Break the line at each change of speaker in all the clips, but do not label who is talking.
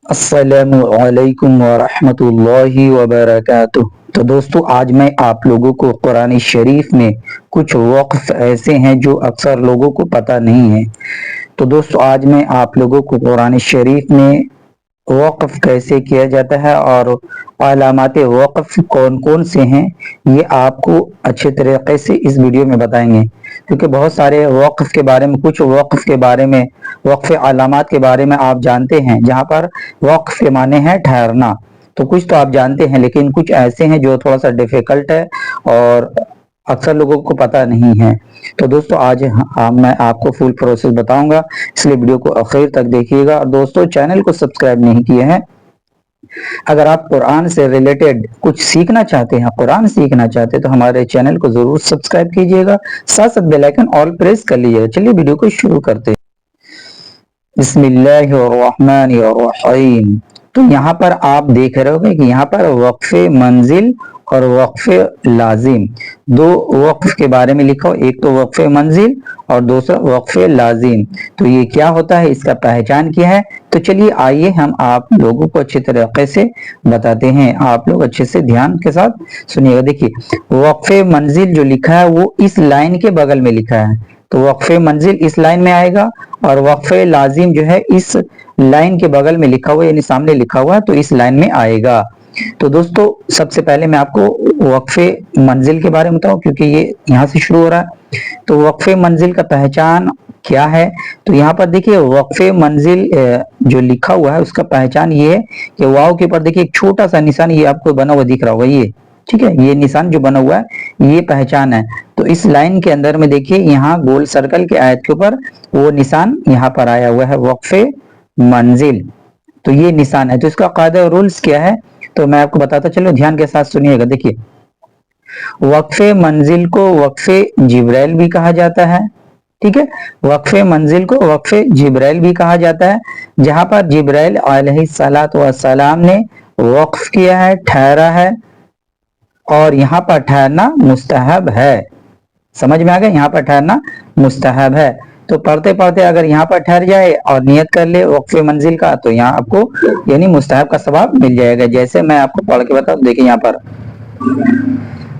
अस्सलामुअलैकुम वरहमतुल्लाहि वबरकातुह। तो दोस्तों, आज मैं आप लोगों को कुरान शरीफ में कुछ वक्फ ऐसे हैं जो अक्सर लोगों को पता नहीं है। तो दोस्तों, आज मैं आप लोगों को कुरान शरीफ में वक्फ कैसे किया जाता है और अलामात वक्फ कौन कौन से हैं, ये आपको अच्छे तरीके से इस वीडियो में बताएंगे। क्योंकि बहुत सारे वक्फ के बारे में, कुछ वक्फ के बारे में, वक्फ अलामात के बारे में आप जानते हैं, जहाँ पर वक्फ के माने हैं ठहरना। तो कुछ तो आप जानते हैं, लेकिन कुछ ऐसे हैं जो थोड़ा सा डिफिकल्ट है और अक्सर लोगों को पता नहीं है। तो दोस्तों, आज मैं आपको फुल प्रोसेस बताऊंगा, इसलिए वीडियो को आखिर तक देखिएगा। और दोस्तों, चैनल को सब्सक्राइब नहीं किए हैं, अगर आप कुरान से रिलेटेड कुछ सीखना चाहते हैं, कुरान सीखना चाहते हैं, तो हमारे चैनल को जरूर सब्सक्राइब कीजिएगा, साथ साथ बेल आइकन ऑल प्रेस कर लीजिएगा। चलिए वीडियो को शुरू करते हैं। बिस्मिल्लाहिर्रहमानिर्रहीम। तो यहाँ पर आप देख रहे होंगे कि यहाँ पर वक्फे मंजिल और वक्फे लाजिम, दो वक्फ के बारे में लिखा हो। एक तो वक्फे मंजिल और दूसरा वक्फे लाजिम। तो ये क्या होता है, इसका पहचान क्या है? तो चलिए आइए हम आप लोगों को अच्छे तरीके से बताते हैं। आप लोग अच्छे से ध्यान के साथ सुनिएगा। देखिए, वक्फे मंजिल जो लिखा है वो इस लाइन के बगल में लिखा है, तो वक्फे मंजिल इस लाइन में आएगा, और वक्फे लाजिम जो है इस लाइन के बगल में लिखा हुआ, यानी सामने लिखा हुआ है, तो इस लाइन में आएगा। तो दोस्तों, सबसे पहले मैं आपको वक्फे मंजिल के बारे में बताऊं, क्योंकि ये यहाँ से शुरू हो रहा है। तो वक्फे मंजिल का पहचान क्या है? तो यहाँ पर देखिए, वक्फे मंजिल जो लिखा हुआ है उसका पहचान ये है कि वाव के ऊपर देखिए एक छोटा सा निशान ये आपको बना हुआ दिख रहा होगा, ये ठीक है, ये निशान जो बना हुआ है ये पहचान है। तो इस लाइन के अंदर में देखिए, यहाँ गोल सर्कल के आयत के ऊपर वो निशान यहाँ पर आया हुआ है, वक्फे मंजिल। तो ये निशान है। तो इसका कायदा रूल्स क्या है, तो मैं आपको बताता चलो, ध्यान के साथ सुनिएगा। देखिए, वक्फे मंजिल को वक्फे जिब्राइल भी कहा जाता है, ठीक है। वक्फे मंजिल को वक्फे जिब्राइल भी कहा जाता है, जहां पर जिब्राइल अलैहिस्सलातु वस्सलाम ने वक्फ किया है, ठहरा है, और यहाँ पर ठहरना मुस्तहब है। समझ में आ गया? यहाँ पर ठहरना मुस्तहब है। तो पढ़ते पढ़ते अगर यहाँ पर ठहर जाए और नियत कर ले वक्फे मंजिल का, तो यहाँ आपको यानी मुस्तहब का सवाब मिल जाएगा। जैसे मैं आपको पढ़ के बताऊं, देखिए यहाँ पर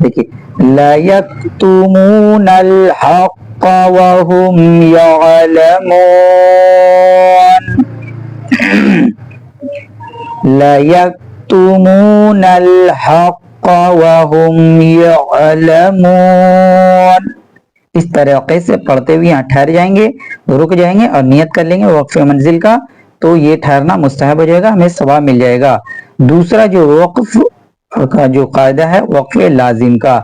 देखिए, ला यक्तुमूनल हक़ वहुम यअलमून, ला यक्तुमूनल हक़ वहुम यअलमून। इस तरीके से पढ़ते हुए यहाँ ठहर जाएंगे, रुक जाएंगे और नियत कर लेंगे वक्फे मंजिल का, तो ये ठहरना मुस्तहब हो जाएगा, हमें सवाब मिल जाएगा। दूसरा जो वक्फ का जो कायदा है वक्फे लाजिम का,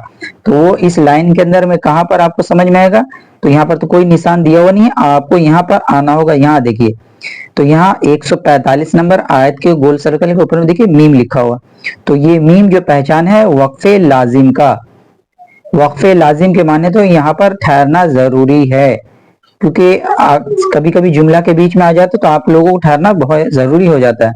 तो वो इस लाइन के अंदर में कहाँ पर आपको समझ में आएगा? तो यहाँ पर तो कोई निशान दिया हुआ नहीं है, आपको यहाँ पर आना होगा। यहाँ देखिए, तो यहाँ 145 नंबर आयत के गोल सर्कल के ऊपर में देखिए मीम लिखा हुआ, तो ये मीम जो पहचान है वक्फे लाजिम का। वक्फे लाजिम के माने तो यहाँ पर ठहरना जरूरी है, क्योंकि कभी कभी जुमला के बीच में आ जाता तो आप लोगों को ठहरना बहुत जरूरी हो जाता है।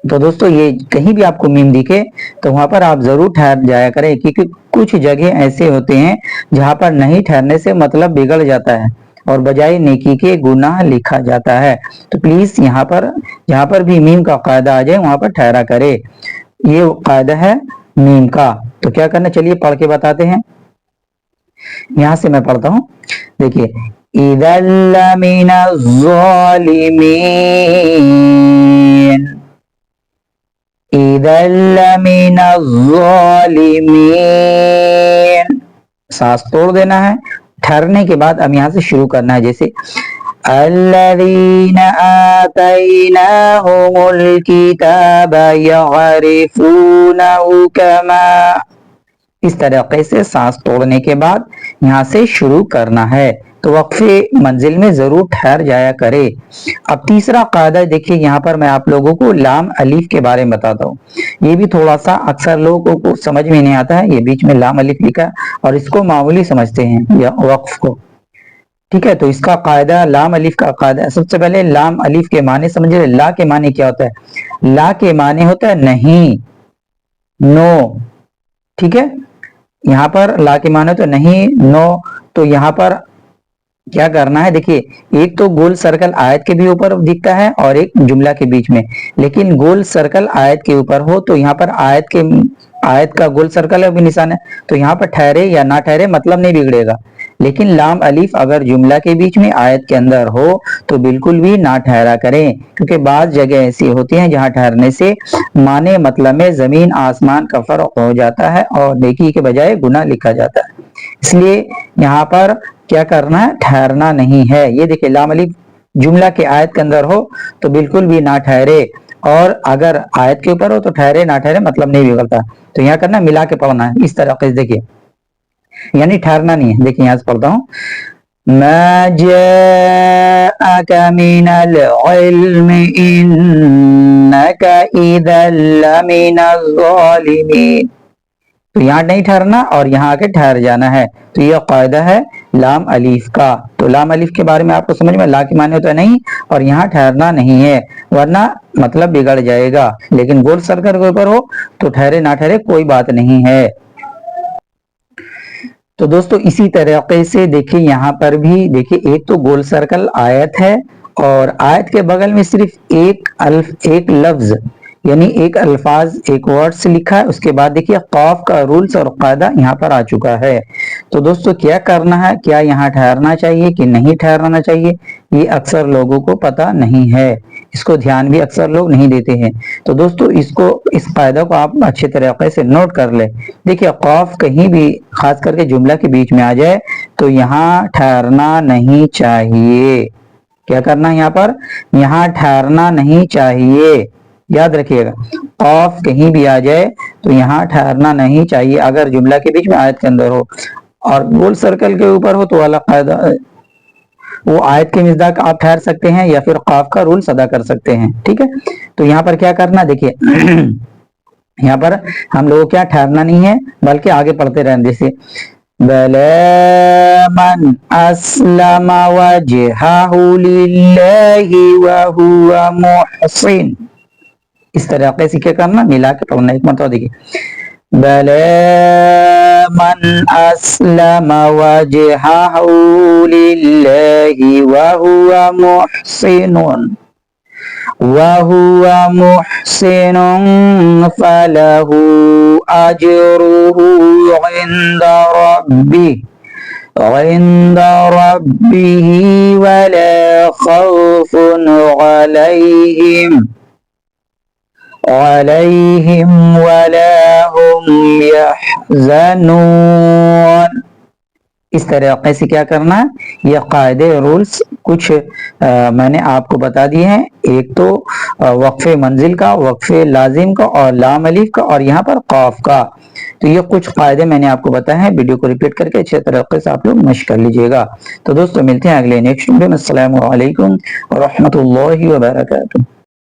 तो दोस्तों, ये कहीं भी आपको मीम दिखे तो वहां पर आप जरूर ठहर जाया करें, क्योंकि कुछ जगह ऐसे होते हैं जहां पर नहीं ठहरने से मतलब बिगड़ जाता है और बजाय नेकी के गुनाह लिखा जाता है। तो प्लीज यहाँ पर जहां पर भी मीम का कायदा आ जाए वहां पर ठहरा करे, ये कायदा है मीम का। तो क्या करना, चलिए पढ़ के बताते हैं। यहां से मैं पढ़ता हूं, देखिए, इदल लमिनज़्ज़ालिमीन, इदल लमिनज़्ज़ालिमीन। सांस तोड़ देना है, ठहरने के बाद अब यहां से शुरू करना है। जैसे अल्लज़ीना आतैनाहुमुल किताब यअरिफूनहु कमा, इस तरीके से सांस तोड़ने के बाद यहाँ से शुरू करना है। तो वक्फे मंजिल में जरूर ठहर जाया करे। अब तीसरा कायदा देखिए, यहाँ पर मैं आप लोगों को लाम अलीफ के बारे में बताता हूँ। ये भी थोड़ा सा अक्सर लोगों को समझ में नहीं आता है, ये बीच में लाम अलीफ लिखा है और इसको मामूली समझते हैं या वक्फ को, ठीक है। तो इसका कायदा, लाम अलीफ का कायदा, सबसे पहले लाम अलीफ के माने समझिए। ला के माने क्या होता है? ला के माने होता है नहीं, नो, ठीक है। यहाँ पर ला के माने तो नहीं, नो। तो यहाँ पर क्या करना है, देखिए एक तो गोल सर्कल आयत के भी ऊपर दिखता है और एक जुमला के बीच में, लेकिन गोल सर्कल आयत के ऊपर हो तो यहाँ पर आयत का गोल सर्कल भी निशान है, तो यहाँ पर ठहरे या ना ठहरे मतलब नहीं बिगड़ेगा। लेकिन लाम अलीफ अगर जुमला के बीच में आयत के अंदर हो तो बिल्कुल भी ना ठहरा करें, क्योंकि बाज जगह ऐसी होती हैं जहां ठहरने से माने मतलब में जमीन आसमान का फर्क हो जाता है और नेकी के बजाय गुनाह लिखा जाता है। इसलिए यहाँ पर क्या करना है, ठहरना नहीं है। ये देखिए लाम अलीफ जुमला के आयत के अंदर हो तो बिल्कुल भी ना ठहरे, और अगर आयत के ऊपर हो तो ठहरे ना ठहरे मतलब नहीं बिगड़ता। तो यहाँ करना मिला के पढ़ना है इस तरीके से, देखिए यानी ठहरना नहीं है। देखिए यहाँ से पढ़ता हूँ, मा जाअका मिनल इल्मि इन्नका इज़न लमिनज़ ज़ालिमीन। तो यहाँ नहीं ठहरना और यहाँ आके ठहर जाना है। तो यह कायदा है लाम अलीफ का। तो लाम अलीफ के बारे में आपको समझ में, ला के माने होता नहीं और यहाँ ठहरना नहीं है, वरना मतलब बिगड़ जाएगा। लेकिन गोल सर्कल के ऊपर हो तो ठहरे ना ठहरे कोई बात नहीं है। तो दोस्तों इसी तरीके से देखिए यहाँ पर भी देखिए, एक तो गोल सर्कल आयत है और आयत के बगल में सिर्फ एक लफ्ज यानी एक अल्फाज एक वर्ड से लिखा है। उसके बाद देखिए कॉफ का रूल्स और कायदा यहाँ पर आ चुका है। तो दोस्तों क्या करना है, क्या यहाँ ठहरना चाहिए कि नहीं ठहराना चाहिए, ये अक्सर लोगों को पता नहीं है, इसको ध्यान भी अक्सर लोग नहीं देते हैं। तो दोस्तों इस कायदा को आप अच्छे तरीके से नोट कर ले। देखिए कॉफ कहीं भी खास करके जुमला के बीच में आ जाए तो यहाँ ठहरना नहीं चाहिए। क्या करना है यहाँ पर, यहाँ ठहरना नहीं चाहिए, याद रखिएगा। कॉफ कहीं भी आ जाए तो यहाँ ठहरना नहीं चाहिए अगर जुमला के बीच में आयत के अंदर हो, और गोल सर्कल के ऊपर हो तो वाला कायदा वो आयत के मिज़दाक आप ठहर सकते हैं या फिर कॉफ का रूल अदा कर सकते हैं। ठीक है, तो यहाँ पर क्या करना, देखिए यहाँ पर हम लोगों क्या ठहरना नहीं है बल्कि आगे पढ़ते रहना। जैसे बला मन अस्लम वजहहु लिल्लाहि व हुवा मुहसिन, इस तरीके से क्या करना, मिला के पढ़ना। एक मतलब देखिए, बला मन अस्लम वजहहु लिल्लाहि व हुवा मुहसिनुन फलहु अजरुहु عند ربه ولا خوف عليهم ولا هم يحزنون। इस तरीके से क्या करना है, ये कायदे रूल्स कुछ मैंने आपको बता दिए हैं। एक तो वक्फे मंजिल का, वक्फे लाजिम का और लाम अलीफ का, और यहाँ पर कॉफ का। तो ये कुछ कायदे मैंने आपको बताए हैं। वीडियो को रिपीट करके अच्छे तरीके से आप लोग मश्क कर लीजिएगा। तो दोस्तों मिलते हैं अगले नेक्स्ट वीडियो में। अस्सलामु अलैकुम व रहमतुल्लाहि व बरकातुहू।